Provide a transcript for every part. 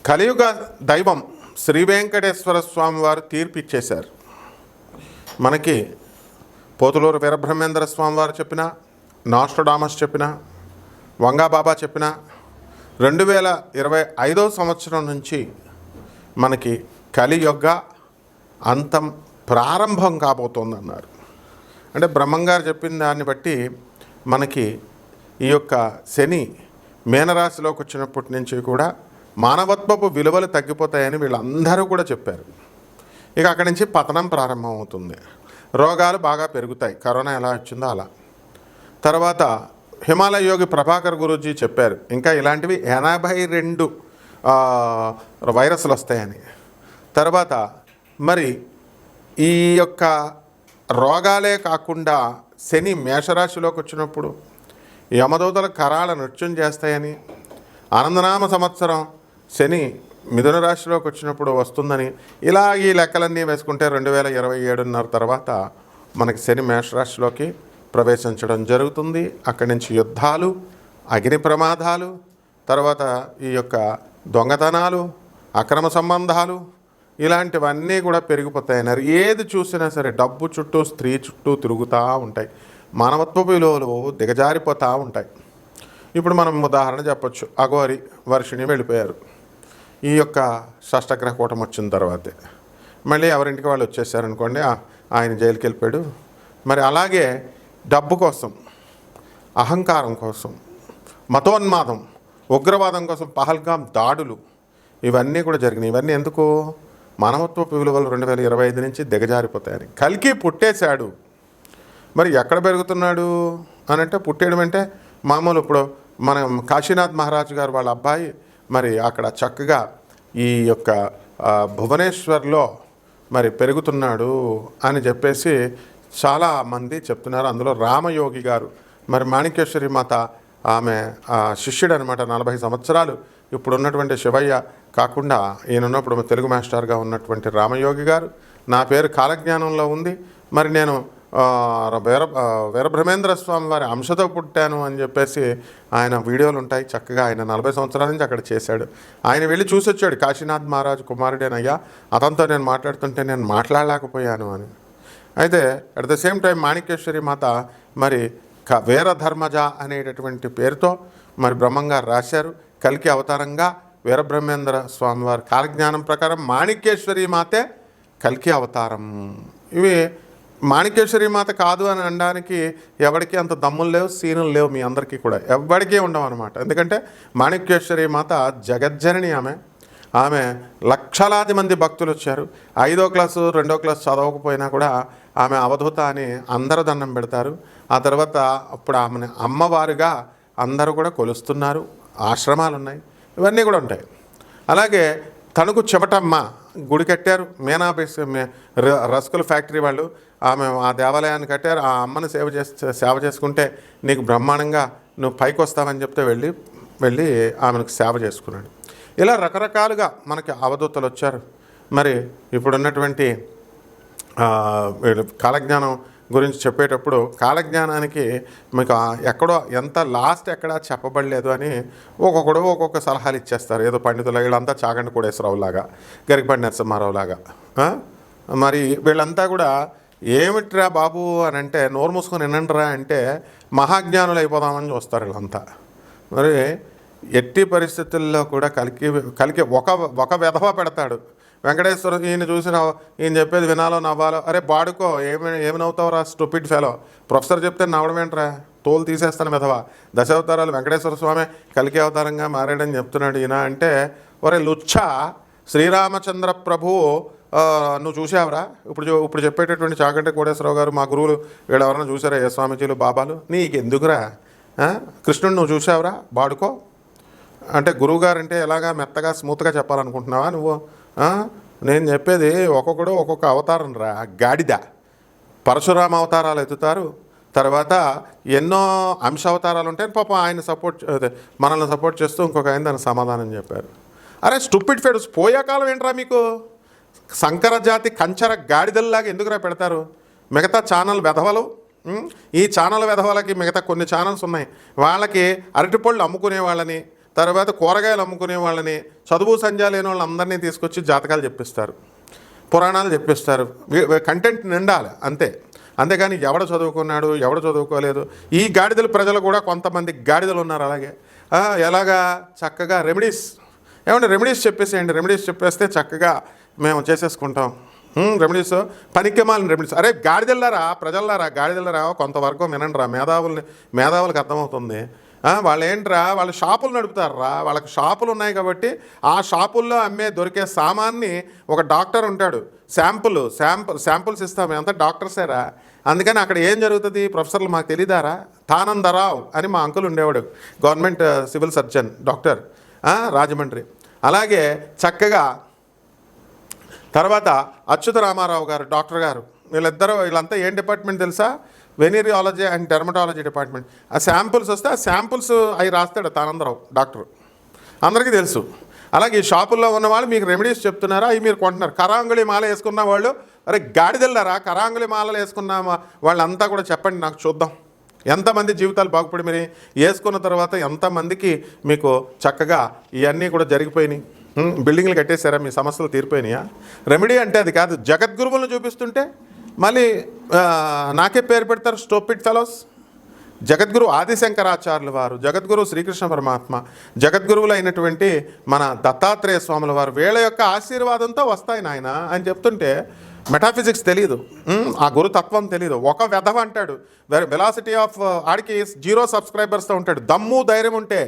కలియుగ దైవం శ్రీ వెంకటేశ్వర స్వామి వారు తీర్పు ఇచ్చేశారు. మనకి పోతులూరు వీరబ్రహ్మేంద్ర స్వామి వారు చెప్పిన, నాస్ట్రడామస్ చెప్పిన, వంగాబాబా చెప్పిన 2025 సంవత్సరం నుంచి మనకి కలియుగ అంతం ప్రారంభం కాబోతోందన్నారు. అంటే బ్రహ్మంగారు చెప్పిన దాన్ని బట్టి మనకి ఈ యొక్క శని మీనరాశిలోకి వచ్చినప్పటి నుంచి కూడా మానవత్వపు విలువలు తగ్గిపోతాయని వీళ్ళందరూ కూడా చెప్పారు. ఇక అక్కడి నుంచి పతనం ప్రారంభమవుతుంది. రోగాలు బాగా పెరుగుతాయి, కరోనా ఎలా వచ్చిందో అలా. తర్వాత హిమాలయ యోగి ప్రభాకర్ గురూజీ చెప్పారు ఇంకా ఇలాంటివి 82 వైరస్లు వస్తాయని. తర్వాత మరి ఈ యొక్క రోగాలే కాకుండా శని మేషరాశిలోకి వచ్చినప్పుడు యమదూతల కరాల నృత్యం చేస్తాయని, ఆనందనామ సంవత్సరం శని మిథున రాశిలోకి వచ్చినప్పుడు వస్తుందని, ఇలా ఈ లెక్కలన్నీ వేసుకుంటే 2027 తర్వాత మనకి శని మేషరాశిలోకి ప్రవేశించడం జరుగుతుంది. అక్కడి నుంచి యుద్ధాలు, అగ్ని ప్రమాదాలు, తర్వాత ఈ యొక్క దొంగతనాలు, అక్రమ సంబంధాలు, ఇలాంటివన్నీ కూడా పెరిగిపోతాయన్నారు. ఏది చూసినా సరే డబ్బు చుట్టూ, స్త్రీ చుట్టూ తిరుగుతూ ఉంటాయి. మానవత్వ విలువలు దిగజారిపోతూ ఉంటాయి. ఇప్పుడు మనం ఉదాహరణ చెప్పొచ్చు, అఘోరి వర్షిణి వెళ్ళిపోయారు. ఈ యొక్క షష్టగ్రహ కూటమి వచ్చిన తర్వాతే మళ్ళీ ఎవరింటికి వాళ్ళు వచ్చేసారనుకోండి, ఆయన జైలుకి వెళ్ళిపోయాడు. మరి అలాగే డబ్బు కోసం, అహంకారం కోసం, మతోన్మాదం, ఉగ్రవాదం కోసం పహల్గాం దాడులు, ఇవన్నీ కూడా జరిగినాయి. ఇవన్నీ ఎందుకు? మానవత్వపు విలువలు 2025 నుంచి దిగజారిపోతాయని. కల్కి పుట్టేశాడు. మరి ఎక్కడ పెరుగుతున్నాడు అని అంటే, పుట్టేయడం అంటే మామూలు ఇప్పుడు మనం కాశీనాథ్ మహారాజు గారు వాళ్ళ అబ్బాయి మరి అక్కడ చక్కగా ఈ యొక్క భువనేశ్వర్లో మరి పెరుగుతున్నాడు అని చెప్పేసి చాలామంది చెప్తున్నారు. అందులో రామయోగి గారు మరి మాణిక్యేశ్వరి మాత ఆమె శిష్యుడు అనమాట. 40 సంవత్సరాలు ఇప్పుడు ఉన్నటువంటి శివయ్య కాకుండా ఈయన ఉన్నప్పుడు తెలుగు మాస్టర్గా ఉన్నటువంటి రామయోగి గారు, నా పేరు కాలజ్ఞానంలో ఉంది, మరి నేను వీరబ్రహ్మేంద్ర స్వామి వారి అంశతో పుట్టాను అని చెప్పేసి ఆయన వీడియోలు ఉంటాయి. చక్కగా ఆయన 40 సంవత్సరాల నుంచి అక్కడ చేశాడు. ఆయన వెళ్ళి చూసి వచ్చాడు, కాశీనాథ్ మహారాజు కుమారుడేనయ్యా, అతనితో నేను మాట్లాడుతుంటే నేను మాట్లాడలేకపోయాను అని. అయితే at the same time Manikyeshwari మాత మరి వీరధర్మజ అనేటటువంటి పేరుతో మరి బ్రహ్మంగారు రాశారు. కల్కి అవతారంగా వీరబ్రహ్మేంద్ర స్వామివారి కాలజ్ఞానం ప్రకారం మాణిక్యేశ్వరి మాతే కల్కి అవతారం. ఇవి మాణిక్యేశ్వరి మాత కాదు అని అనడానికి ఎవరికి అంత దమ్ములు లేవు, సీనులు లేవు, మీ అందరికీ కూడా ఎవరికీ ఉండవు అనమాట. ఎందుకంటే మాణిక్యేశ్వరి మాత జగజ్జనని. ఆమె లక్షలాది మంది భక్తులు వచ్చారు. 5వ క్లాసు 2వ క్లాసు చదవకపోయినా కూడా ఆమె అవధూత అని అందరూ దండం పెడతారు. ఆ తర్వాత అప్పుడు ఆమెను అమ్మవారుగా అందరూ కూడా కొలుస్తున్నారు. ఆశ్రమాలు ఉన్నాయి, ఇవన్నీ కూడా ఉంటాయి. అలాగే తణుకు చెవటమ్మ గుడి కట్టారు. మీనా రస్కుల ఫ్యాక్టరీ వాళ్ళు ఆమె ఆ దేవాలయాన్ని కట్టారు. ఆ అమ్మను సేవ చేసుకుంటే నీకు బ్రహ్మాండంగా నువ్వు పైకి వస్తావని చెప్తే వెళ్ళి ఆమెకు సేవ చేసుకున్నాడు. ఇలా రకరకాలుగా మనకి అవధూతలు వచ్చారు. మరి ఇప్పుడున్నటువంటి కాలజ్ఞానం గురించి చెప్పేటప్పుడు కాలజ్ఞానానికి మీకు ఎక్కడో ఎంత లాస్ట్ ఎక్కడా చెప్పబడలేదు అని ఒక్కొక్కడు ఒక్కొక్క సలహాలు ఇచ్చేస్తారు. ఏదో పండితులు వీళ్ళంతా చాగంటి కోడేశ్వరరావులాగా, గరికపాటి నరసింహారావులాగా. మరి వీళ్ళంతా కూడా ఏమిట్రా బాబు అని అంటే నోరు మూసుకొని వినండిరా అంటే మహాజ్ఞానులు అయిపోదామని చూస్తారు వీళ్ళంతా. మరి ఎట్టి పరిస్థితుల్లో కూడా కలికి ఒక వెధవ పెడతాడు. వెంకటేశ్వర ఈయన చూసిన ఈయన చెప్పేది వినాలో నవ్వాలో, అరే బాడుకో ఏమి నవ్వుతావురా స్టూపిడ్ ఫెలో, ప్రొఫెసర్ చెప్తే నవ్వడం ఏంట్రా, తోలు తీసేస్తాను వెధవ, దశావతారాలు వెంకటేశ్వర స్వామి కలికి అవతారంగా మారాడని చెప్తున్నాడు ఈయన అంటే, ఒరే లుచ్చ, శ్రీరామచంద్ర ప్రభువు నువ్వు చూసావురా? ఇప్పుడు చెప్పేటటువంటి చాగంటి కోటేశ్వరరావు గారు మా గురువులు వీళ్ళు ఎవరైనా చూసారా? ఏ స్వామీజీలు బాబాలు? నీకెందుకురా? కృష్ణుడు నువ్వు చూసావురా? బాడుకో అంటే గురువుగారు అంటే ఎలాగా మెత్తగా స్మూత్గా చెప్పాలనుకుంటున్నావా నువ్వు? నేను చెప్పేది ఒక్కొక్కడు ఒక్కొక్క అవతారం రా, గాడిద. పరశురామ అవతారాలు ఎత్తుతారు, తర్వాత ఎన్నో అంశ అవతారాలు ఉంటాయి. పాపం ఆయన మనల్ని సపోర్ట్ చేస్తూ ఇంకొక ఆయన దానికి సమాధానం చెప్పారు. అరే స్టూపిడ్ ఫెడ్స్, పోయే కాలం ఏంట్రా మీకు? సంకర జాతి కంచర గాడిదల్లాగా ఎందుకురా పెడతారు? మిగతా ఛానల్ వెధవలు, ఈ ఛానల్ వెధవలకి మిగతా కొన్ని ఛానల్స్ ఉన్నాయి, వాళ్ళకి అరటిపళ్ళు అమ్ముకునే వాళ్ళని, తర్వాత కూరగాయలు అమ్ముకునే వాళ్ళని, చదువు సంధ్య లేని వాళ్ళందరినీ తీసుకొచ్చి జాతకాలు చెప్పిస్తారు, పురాణాలు చెప్పిస్తారు. కంటెంట్ నిండాలి అంతే. అంతేగాని ఎవడ చదువుకున్నాడు, ఎవడ చదువుకోలేదు. ఈ గాడిదలు ప్రజలు కూడా కొంతమంది గాడిదలు ఉన్నారు. అలాగే ఎలాగా చక్కగా రెమెడీస్, ఏమంటే రెమెడీస్ చెప్పేసేయండి. రెమెడీస్ చెప్పేస్తే చక్కగా మేము చేసేసుకుంటాం. రెమెడీస్ పనికిమాలిన రెమెడీస్. అరే గాడిదెళ్ళారా, ప్రజల్లారా, గాడిదెళ్ళారా, కొంతవరకు వినండి రా. మేధావులకు అర్థమవుతుంది. వాళ్ళు ఏంట్రా, వాళ్ళు షాపులు నడుపుతారా, వాళ్ళకి షాపులు ఉన్నాయి కాబట్టి ఆ షాపుల్లో దొరికే సామాన్ని ఒక డాక్టర్ ఉంటాడు, శాంపుల్స్ ఇస్తాం, అంతా డాక్టర్సేరా. అందుకని అక్కడ ఏం జరుగుతుంది, ప్రొఫెసర్లు మాకు తెలియదారా. తానందరావు అని మా అంకుల్ ఉండేవాడు, government civil surgeon doctor, Rajahmundry. అలాగే చక్కగా తర్వాత అచ్యుత రామారావు గారు డాక్టర్ గారు, వీళ్ళంతా ఏం డిపార్ట్మెంట్ తెలుసా, వెనీరియాలజీ అండ్ డెర్మటాలజీ డిపార్ట్మెంట్. ఆ శాంపుల్స్ వస్తే ఆ శాంపుల్స్ అవి రాస్తాడు తానందరావు డాక్టర్, అందరికీ తెలుసు. అలాగే ఈ షాపుల్లో ఉన్న వాళ్ళు మీకు రెమెడీస్ చెప్తున్నారా, అవి మీరు కొంటున్నారు. కరాంగుళి మాల వేసుకున్న వాళ్ళు, అరే గాడిదెళ్ళారా, కరాంగుళి మాలలు వేసుకున్న వాళ్ళంతా కూడా చెప్పండి నాకు, చూద్దాం ఎంతమంది జీవితాలు బాగుపడి మీరు వేసుకున్న తర్వాత ఎంతమందికి మీకు చక్కగా ఇవన్నీ కూడా జరిగిపోయినాయి. బిల్డింగ్లు కట్టేశారా, మీ సమస్యలు తీరిపోయినాయా. రెమెడీ అంటే అది కాదు. జగద్గురువులను చూపిస్తుంటే మళ్ళీ నాకే పేరు పెడతారు, స్టూపిడ్ ఫెలోస్. జగద్గురు ఆదిశంకరాచార్యుల వారు, జగద్గురు శ్రీకృష్ణ పరమాత్మ, జగద్గురువులు అయినటువంటి మన దత్తాత్రేయ స్వాముల వారు, వీళ్ళ యొక్క ఆశీర్వాదంతో వస్తాయి నాయన అని చెప్తుంటే మెటాఫిజిక్స్ తెలియదు, ఆ గురుతత్వం తెలియదు. ఒక వెధవ అంటాడు, వెలాసిటీ ఆఫ్ ఆడికి 0 సబ్స్క్రైబర్స్తో ఉంటాడు. దమ్ము ధైర్యం ఉంటే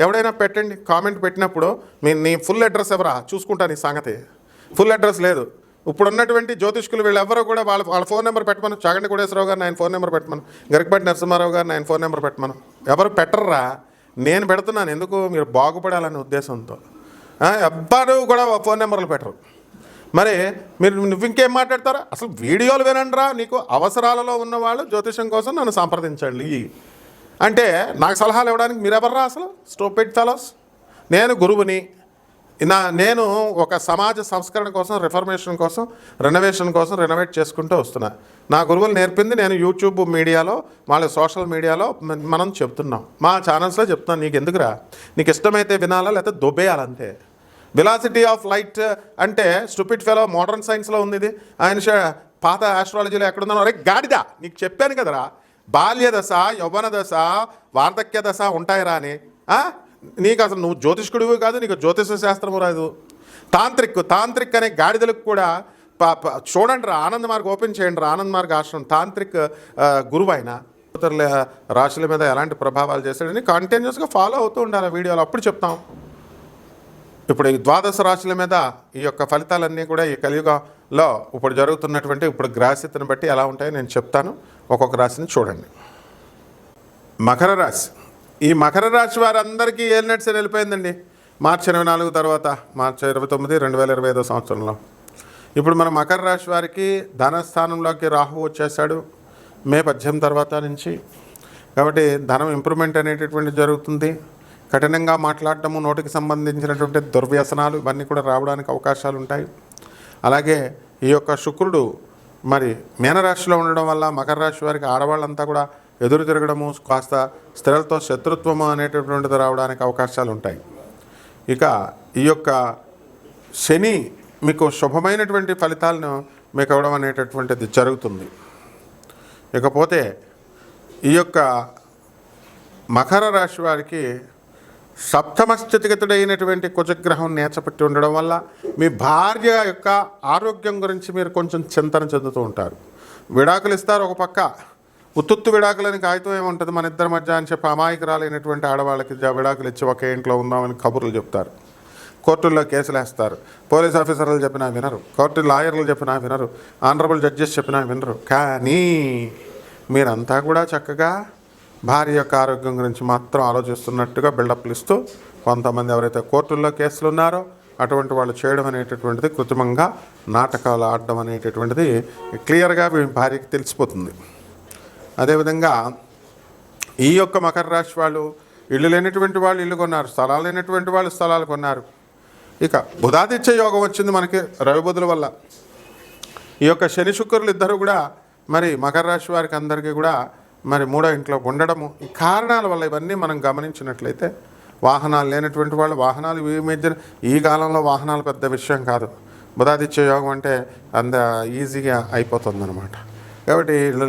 ఎవడైనా పెట్టండి, కామెంట్ పెట్టినప్పుడు నీ ఫుల్ అడ్రస్ ఎవరా చూసుకుంటాను ఈ సంగతి. ఫుల్ అడ్రస్ లేదు. ఇప్పుడు ఉన్నటువంటి జ్యోతిష్కులు వీళ్ళెవరో కూడా వాళ్ళ ఫోన్ నెంబర్ పెట్టమను. చాగంటి కోటేశ్వరరావు గారు ఆయన ఫోన్ నెంబర్ పెట్టమను, గరికపాటి నరసింహారావు గారు ఆయన ఫోన్ నెంబర్ పెట్టమను. ఎవరు పెట్టర్రా, నేను పెడుతున్నాను. ఎందుకు, మీరు బాగుపడాలనే ఉద్దేశంతో. ఎవ్వరు కూడా ఫోన్ నెంబర్లు పెట్టరు. మరి నువ్వు ఇంకేం మాట్లాడతారా, అసలు వీడియోలు వినండిరా. నీకు అవసరాలలో ఉన్నవాళ్ళు జ్యోతిషం కోసం నన్ను సంప్రదించండి అంటే నాకు సలహాలు ఇవ్వడానికి మీరెవర్రా అసలు, స్టూపిడ్ ఫెలోస్. నేను గురువుని, నేను ఒక సమాజ సంస్కరణ కోసం, రిఫర్మేషన్ కోసం, రెనోవేట్ చేసుకుంటూ వస్తున్నా. నా గురువులు నేర్పింది నేను యూట్యూబ్ మీడియాలో, వాళ్ళ సోషల్ మీడియాలో మనం చెప్తున్నాం, మా ఛానల్స్లో చెప్తున్నాను. నీకు ఎందుకురా, నీకు ఇష్టమైతే వినాలా లేకపోతే దొబ్బేయాలంతే. వెలాసిటీ ఆఫ్ లైట్ అంటే స్టూపిడ్ ఫెలో, మోడర్న్ సైన్స్లో ఉంది ఇది. ఆయన పాత ఆస్ట్రాలజీలో ఎక్కడున్నాను. అరే గాడిదా, నీకు చెప్పాను కదరా, బాల్య దశ, యౌవన దశ, వార్ధక్య దశ ఉంటాయిరా అని. నీకు అసలు నువ్వు జ్యోతిష్కుడివి కాదు, నీకు జ్యోతిష శాస్త్రము రాదు. తాంత్రిక్ అనే గాడిదలకు కూడా చూడండి రా, ఆనంద్ మార్గ్ ఓపెన్ చేయండి రా, ఆనంద్ మార్గ్ ఆశ్రమం. తాంత్రిక్ గురువు ఆయన రాశుల మీద ఎలాంటి ప్రభావాలు చేశాడని కంటిన్యూస్గా ఫాలో అవుతూ ఉండాలి వీడియోలో, అప్పుడు చెప్తాం. ఇప్పుడు ఈ 12 రాశుల మీద ఈ యొక్క ఫలితాలన్నీ కూడా ఈ కలియుగంలో ఇప్పుడు జరుగుతున్నటువంటి గ్రహస్థితిని బట్టి ఎలా ఉంటాయో నేను చెప్తాను. ఒక్కొక్క రాశిని చూడండి. మకర రాశి. ఈ మకర రాశి వారందరికీ ఏలినట్స్ వెళ్ళిపోయిందండి మార్చి 24 తర్వాత, మార్చి 29, 2025 సంవత్సరంలో. ఇప్పుడు మన మకర రాశి వారికి ధనస్థానంలోకి రాహు వచ్చేసాడు మే 18 తర్వాత నుంచి. కాబట్టి ధనం ఇంప్రూవ్మెంట్ అనేటటువంటి జరుగుతుంది. కఠినంగా మాట్లాడటము, నోటికి సంబంధించినటువంటి దుర్వ్యసనాలు ఇవన్నీ కూడా రావడానికి అవకాశాలు ఉంటాయి. అలాగే ఈ యొక్క శుక్రుడు మరి మీనరాశిలో ఉండడం వల్ల మకర రాశి వారికి ఆడవాళ్ళంతా కూడా ఎదురు తిరగడము, కాస్త స్త్రీలతో శత్రుత్వము అనేటటువంటిది రావడానికి అవకాశాలు ఉంటాయి. ఇక ఈ యొక్క శని మీకు శుభమైనటువంటి ఫలితాలను మీకు ఇవ్వడం అనేటటువంటిది జరుగుతుంది. ఇకపోతే ఈ యొక్క మకర రాశి వారికి సప్తమ స్థితిగతుడైనటువంటి కుజగ్రహం నేచపెట్టి ఉండడం వల్ల మీ భార్య యొక్క ఆరోగ్యం గురించి మీరు కొంచెం చింతన చెందుతూ ఉంటారు. విడాకులు ఇస్తారు ఒక పక్క, ఉత్తుత్తు విడాకులని కాగితం ఏముంటుంది మన ఇద్దరి మధ్య అని చెప్పి అమాయకురాలైనటువంటి ఆడవాళ్ళకి విడాకులు ఇచ్చి ఒకే ఇంట్లో ఉందామని కబుర్లు చెప్తారు. కోర్టుల్లో కేసులు వేస్తారు. పోలీస్ ఆఫీసర్లు చెప్పినా వినరు, కోర్టు లాయర్లు చెప్పినా వినరు, ఆనరబుల్ జడ్జెస్ చెప్పినా వినరు. కానీ మీరంతా కూడా చక్కగా భార్య యొక్క ఆరోగ్యం గురించి మాత్రం ఆలోచిస్తున్నట్టుగా బిల్డప్లు ఇస్తూ కొంతమంది ఎవరైతే కోర్టుల్లో కేసులు ఉన్నారో అటువంటి వాళ్ళు చేయడం అనేటటువంటిది, కృత్రిమంగా నాటకాలు ఆడడం అనేటటువంటిది క్లియర్గా మీ భార్యకి తెలిసిపోతుంది. అదేవిధంగా ఈ యొక్క మకర రాశి వాళ్ళు ఇల్లు లేనటువంటి వాళ్ళు ఇల్లు కొన్నారు, స్థలాలు లేనటువంటి వాళ్ళు స్థలాలు కొన్నారు. ఇక బుధాదిత్య యోగం వచ్చింది మనకి రవి బుధుల వల్ల. ఈ యొక్క శని శుక్రులు ఇద్దరు కూడా మరి మకర రాశి వారికి అందరికీ కూడా మరి 3వ ఇంట్లో ఉండడము, ఈ కారణాల వల్ల ఇవన్నీ మనం గమనించినట్లయితే వాహనాలు లేనటువంటి వాళ్ళు వాహనాలు ఈ మధ్య ఈ కాలంలో వాహనాలు పెద్ద విషయం కాదు. బుధాదిత్య యోగం అంటే అంత ఈజీగా అయిపోతుందన్నమాట. కాబట్టి ఇళ్ళు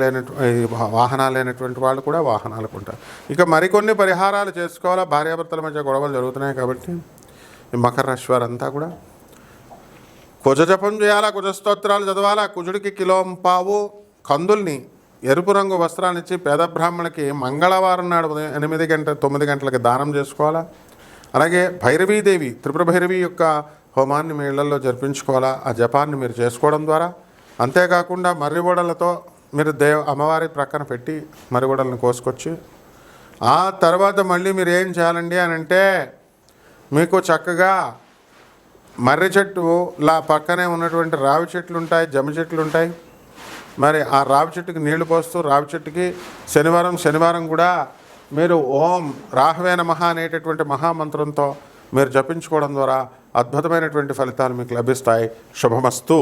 వాహనాలు లేనటువంటి వాళ్ళు కూడా వాహనాలు కొంటారు. ఇక మరికొన్ని పరిహారాలు చేసుకోవాలా. భార్యాభర్తల మధ్య గొడవలు జరుగుతున్నాయి కాబట్టి ఈ మకర రాశి వారంతా కూడా కుజ జపం చేయాలా, కుజ స్తోత్రాలు చదవాలా. కుజుడికి కిలోంపావు కందుల్ని ఎరుపు రంగు వస్త్రాన్నిచ్చి పేద బ్రాహ్మణులకి మంగళవారం నాడు ఉదయం 8 గంటల 9 గంటలకి దానం చేసుకోవాలా. అలాగే భైరవీదేవి త్రిపుర భైరవి యొక్క హోమాన్ని మీ ఇళ్లలో జరిపించుకోవాలా. ఆ జపాన్ని మీరు చేసుకోవడం ద్వారా, అంతేకాకుండా మర్రిబొడలతో మీరు అమ్మవారి ప్రక్కన పెట్టి మర్రిబొడలను కోసుకొచ్చి ఆ తర్వాత మళ్ళీ మీరు ఏం చేయాలండి అని అంటే, మీకు చక్కగా మర్రి చెట్టు పక్కనే ఉన్నటువంటి రావి చెట్లు ఉంటాయి, జమ్మి చెట్లు ఉంటాయి. మరి ఆ రావి చెట్టుకి నీళ్లు పోస్తూ రావి చెట్టుకి శనివారం కూడా మీరు ఓం రాహవే నమః అనేటటువంటి మహామంత్రంతో మీరు జపించుకోవడం ద్వారా అద్భుతమైనటువంటి ఫలితాలు మీకు లభిస్తాయి. శుభమస్తు.